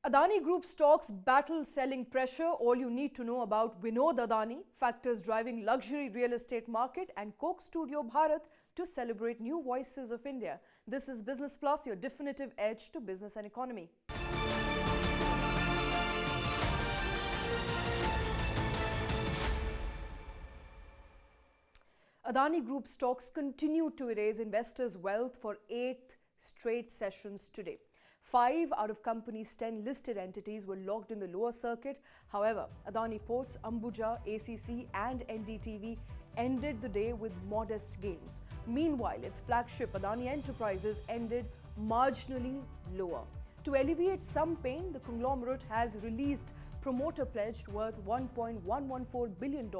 Adani Group stocks battle selling pressure. All you need to know about Vinod Adani, factors driving luxury real estate market, and Coke Studio Bharat to celebrate new voices of India. This is Business Plus, your definitive edge to business and economy. Adani Group stocks continue to erase investors' wealth for 8th straight sessions today. 5 out of company's 10 listed entities were locked in the lower circuit. However, Adani Ports, Ambuja, ACC and NDTV ended the day with modest gains. Meanwhile, its flagship Adani Enterprises ended marginally lower. To alleviate some pain, the conglomerate has released promoter pledge worth $1.114 billion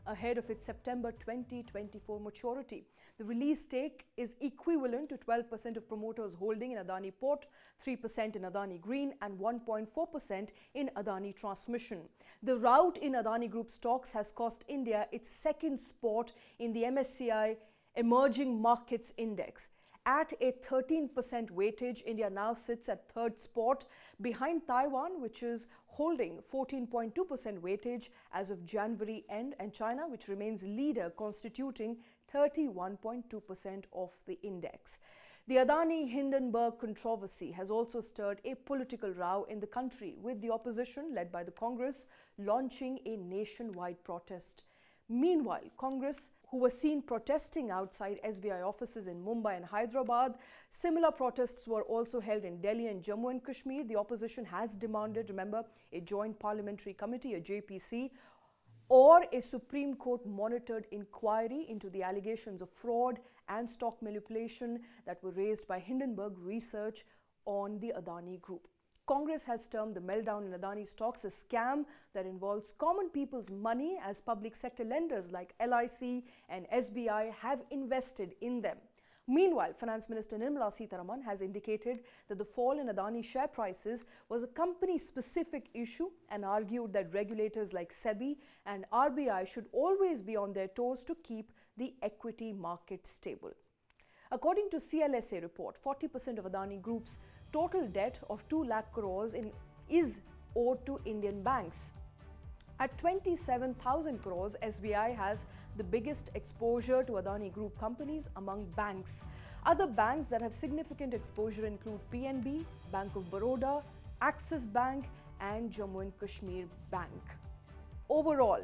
ahead of its September 2024 maturity. The release stake is equivalent to 12% of promoters' holding in Adani Port, 3% in Adani Green and 1.4% in Adani Transmission. The rout in Adani Group stocks has cost India its second spot in the MSCI Emerging Markets Index. At a 13% weightage, India now sits at third spot behind Taiwan, which is holding 14.2% weightage as of January end, and China, which remains leader, constituting 31.2% of the index. The Adani Hindenburg controversy has also stirred a political row in the country, with the opposition, led by the Congress, launching a nationwide protest. Meanwhile, Congress, who were seen protesting outside SBI offices in Mumbai and Hyderabad, similar protests were also held in Delhi and Jammu and Kashmir. The opposition has demanded, remember, a joint parliamentary committee, a JPC, or a Supreme Court monitored inquiry into the allegations of fraud and stock manipulation that were raised by Hindenburg Research on the Adani Group. Congress has termed the meltdown in Adani stocks a scam that involves common people's money, as public sector lenders like LIC and SBI have invested in them. Meanwhile, Finance Minister Nirmala Sitharaman has indicated that the fall in Adani share prices was a company-specific issue and argued that regulators like SEBI and RBI should always be on their toes to keep the equity market stable. According to CLSA report, 40% of Adani Group's total debt of 2 lakh crores is owed to Indian banks. At 27,000 crores, SBI has the biggest exposure to Adani Group companies among banks. Other banks that have significant exposure include PNB, Bank of Baroda, Axis Bank and Jammu and Kashmir Bank. Overall,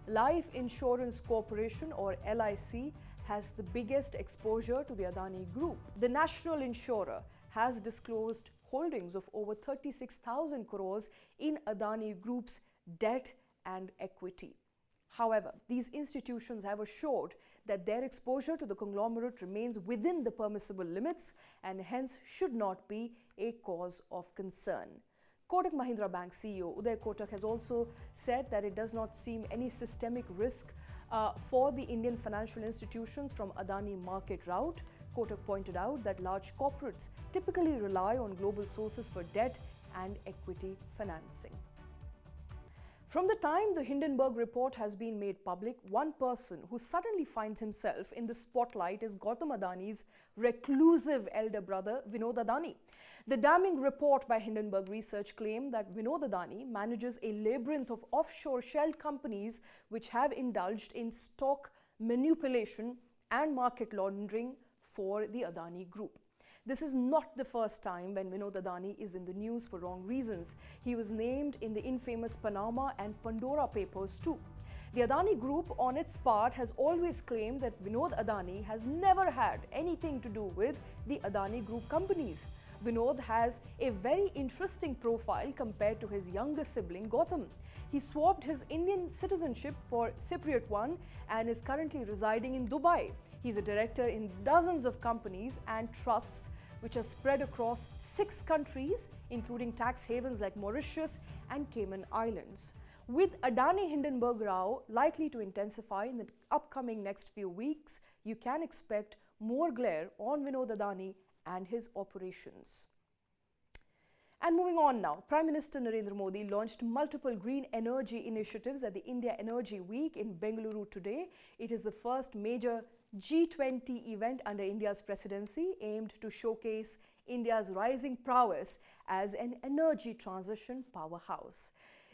Life Insurance Corporation, or LIC, has the biggest exposure to the Adani Group. The national insurer has disclosed holdings of over 36,000 crores in Adani Group's debt and equity. However, these institutions have assured that their exposure to the conglomerate remains within the permissible limits and hence should not be a cause of concern. Kotak Mahindra Bank CEO Uday Kotak has also said that it does not seem any systemic risk for the Indian financial institutions from Adani market rout. Kotak pointed out that large corporates typically rely on global sources for debt and equity financing. From the time the Hindenburg report has been made public, one person who suddenly finds himself in the spotlight is Gautam Adani's reclusive elder brother, Vinod Adani. The damning report by Hindenburg Research claimed that Vinod Adani manages a labyrinth of offshore shell companies which have indulged in stock manipulation and market laundering for the Adani Group. This is not the first time when Vinod Adani is in the news for wrong reasons. He was named in the infamous Panama and Pandora papers too. The Adani Group, on its part, has always claimed that Vinod Adani has never had anything to do with the Adani Group companies. Vinod has a very interesting profile compared to his younger sibling Gautam. He swapped his Indian citizenship for Cypriot one and is currently residing in Dubai. He's a director in dozens of companies and trusts which are spread across 6 countries, including tax havens like Mauritius and Cayman Islands. With Adani Hindenburg row likely to intensify in the upcoming next few weeks, you can expect more glare on Vinod Adani and his operations. And moving on now, Prime Minister Narendra Modi launched multiple green energy initiatives at the India Energy Week in Bengaluru today. It is the first major G20 event under India's presidency aimed to showcase India's rising prowess as an energy transition powerhouse.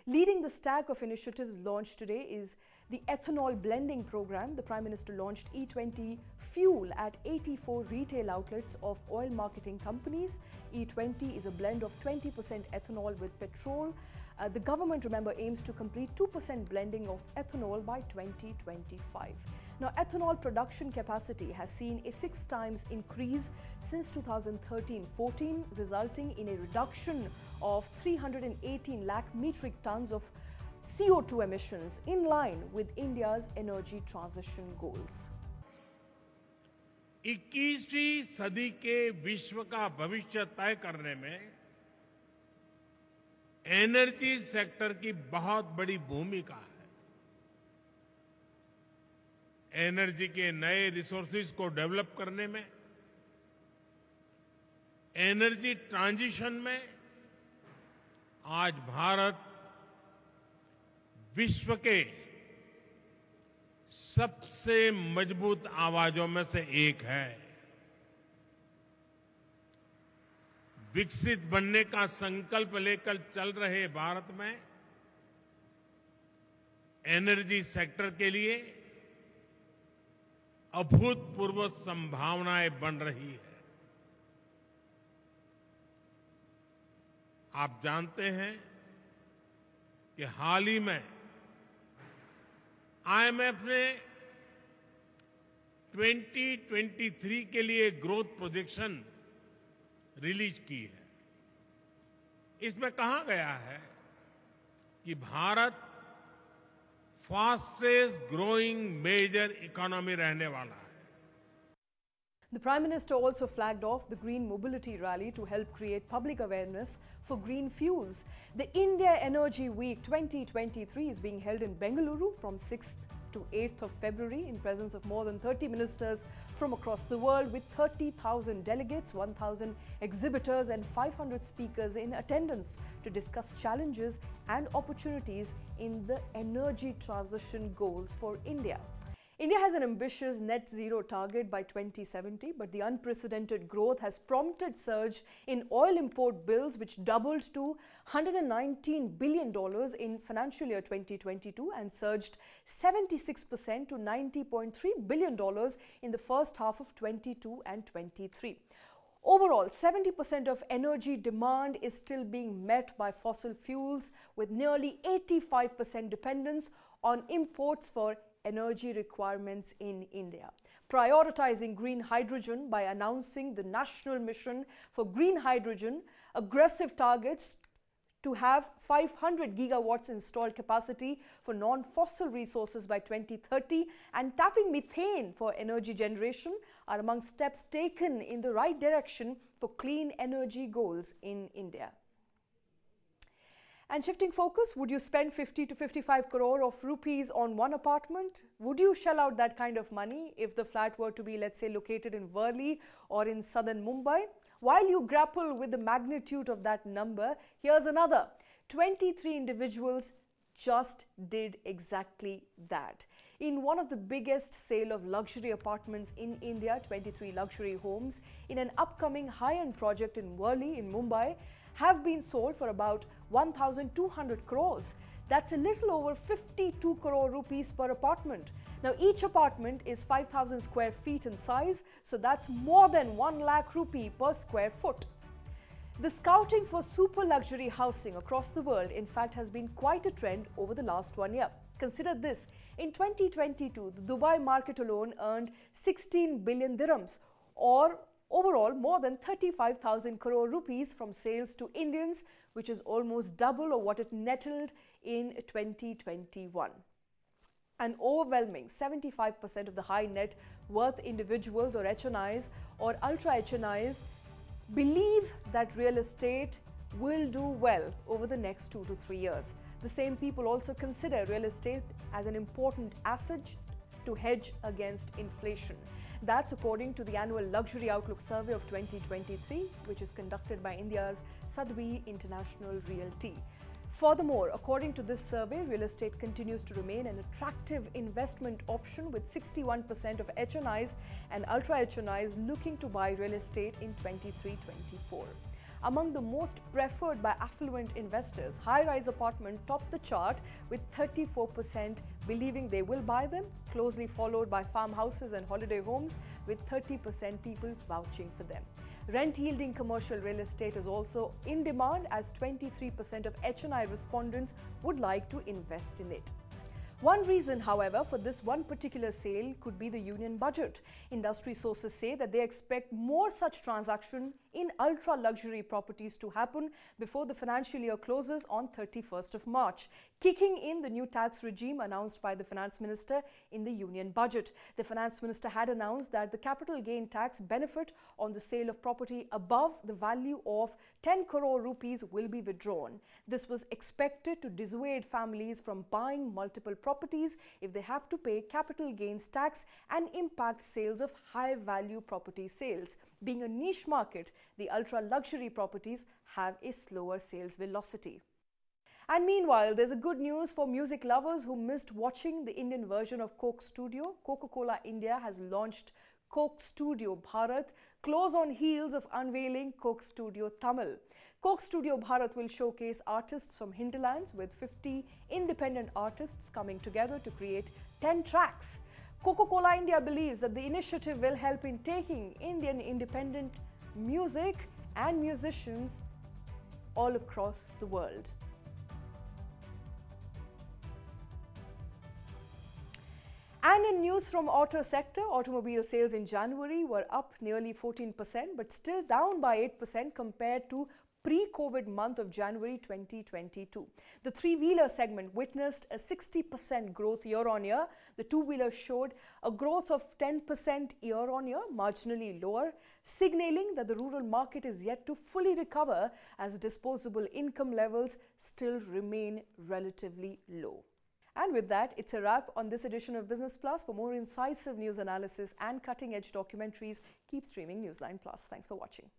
Leading the stack of initiatives launched today is the ethanol blending program. The Prime Minister launched E20 fuel at 84 retail outlets of oil marketing companies. E20 is a blend of 20% ethanol with petrol. The government, remember, aims to complete 2% blending of ethanol by 2025. Now, ethanol production capacity has seen a 6 times increase since 2013-14, resulting in a reduction of 318 lakh metric tons of CO2 emissions, in line with India's energy transition goals. 21वीं सदी के विश्व का भविष्य तय करने में energy sector की बहुत बड़ी भूमिका है। एनर्जी के नए रिसोर्सेज को डेवलप करने में, एनर्जी ट्रांजिशन में आज भारत विश्व के सबसे मजबूत आवाजों में से एक है। विकसित बनने का संकल्प लेकर चल रहे भारत में एनर्जी सेक्टर के लिए अभूतपूर्व संभावनाएं बन रही है। आप जानते हैं कि हाल ही में आईएमएफ ने 2023 के लिए ग्रोथ प्रोजेक्शन रिलीज की है। इसमें कहा गया है कि Bharat fastest growing major economy रहने वाला है। The Prime Minister also flagged off the Green Mobility Rally to help create public awareness for green fuels. The India Energy Week 2023 is being held in Bengaluru from 6th to 8th of February in presence of more than 30 ministers from across the world, with 30,000 delegates, 1,000 exhibitors and 500 speakers in attendance to discuss challenges and opportunities in the energy transition goals for India. India has an ambitious net zero target by 2070, but the unprecedented growth has prompted surge in oil import bills, which doubled to $119 billion in financial year 2022 and surged 76% to $90.3 billion in the first half of 22 and 23. Overall, 70% of energy demand is still being met by fossil fuels, with nearly 85% dependence on imports for energy requirements in India. Prioritizing green hydrogen by announcing the National Mission for Green Hydrogen, aggressive targets to have 500 gigawatts installed capacity for non-fossil resources by 2030 and tapping methane for energy generation are among steps taken in the right direction for clean energy goals in India. And shifting focus, would you spend 50 to 55 crore of rupees on one apartment? Would you shell out that kind of money if the flat were to be, let's say, located in Worli or in southern Mumbai? While you grapple with the magnitude of that number, here's another. 23 individuals just did exactly that. In one of the biggest sale of luxury apartments in India, 23 luxury homes in an upcoming high-end project in Worli in Mumbai have been sold for about 1,200 crores. That's a little over 52 crore rupees per apartment. Now, each apartment is 5,000 square feet in size, so that's more than 1 lakh rupee per square foot. The scouting for super luxury housing across the world, in fact, has been quite a trend over the last 1 year. Consider this. In 2022, the Dubai market alone earned 16 billion dirhams, or overall more than 35,000 crore rupees from sales to Indians, which is almost double of what it netted in 2021. An overwhelming 75% of the high net worth individuals or HNIs or ultra HNIs believe that real estate will do well over the next 2 to 3 years. The same people also consider real estate as an important asset to hedge against inflation. That's according to the annual Luxury Outlook Survey of 2023, which is conducted by India's Sotheby's International Realty. Furthermore, according to this survey, real estate continues to remain an attractive investment option, with 61% of HNIs and ultra HNIs looking to buy real estate in 23-24. Among the most preferred by affluent investors, high-rise apartment topped the chart with 34% believing they will buy them, closely followed by farmhouses and holiday homes with 30% people vouching for them. Rent-yielding commercial real estate is also in demand, as 23% of HNI respondents would like to invest in it. One reason, however, for this one particular sale could be the union budget. Industry sources say that they expect more such transactions in ultra-luxury properties to happen before the financial year closes on 31st of March, kicking in the new tax regime announced by the Finance Minister in the union budget. The Finance Minister had announced that the capital gain tax benefit on the sale of property above the value of 10 crore rupees will be withdrawn. This was expected to dissuade families from buying multiple properties if they have to pay capital gains tax, and impact sales of high-value property sales. Being a niche market, the ultra-luxury properties have a slower sales velocity. And meanwhile, there's a good news for music lovers who missed watching the Indian version of Coke Studio. Coca-Cola India has launched Coke Studio Bharat, close on heels of unveiling Coke Studio Tamil. Coke Studio Bharat will showcase artists from hinterlands, with 50 independent artists coming together to create 10 tracks. Coca-Cola India believes that the initiative will help in taking Indian independent music and musicians all across the world. And in news from auto sector, automobile sales in January were up nearly 14%, but still down by 8% compared to pre-COVID month of January 2022. The three-wheeler segment witnessed a 60% growth year-on-year. The two-wheeler showed a growth of 10% year-on-year, marginally lower, signaling that the rural market is yet to fully recover, as disposable income levels still remain relatively low. And with that, it's a wrap on this edition of Business Plus. For more incisive news analysis and cutting-edge documentaries, keep streaming Newsline Plus. Thanks for watching.